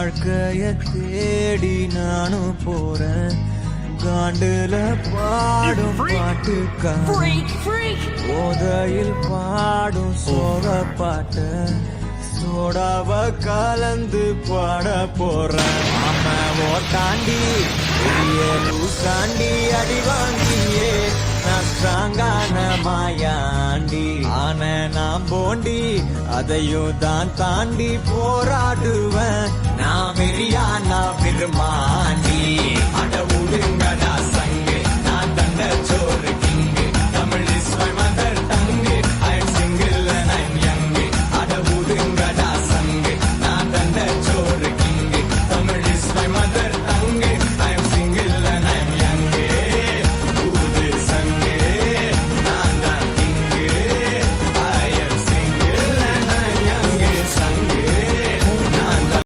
வாழ்க்கைய தேடி நானும் போறேன் காண்டுல பாடும் பாட்டுக்காக போதையில் பாடும் சோக பாட்டு சோடாவ கலந்து பாட போறேன் அம்மாவோ தாண்டி பெரிய லூசாண்டி அடி வாங்கியே நான் ஸ்ட்ராங்கான மாயாண்டி ஆன நான் போண்டி அதையும் தான் தாண்டி போராடுவேன்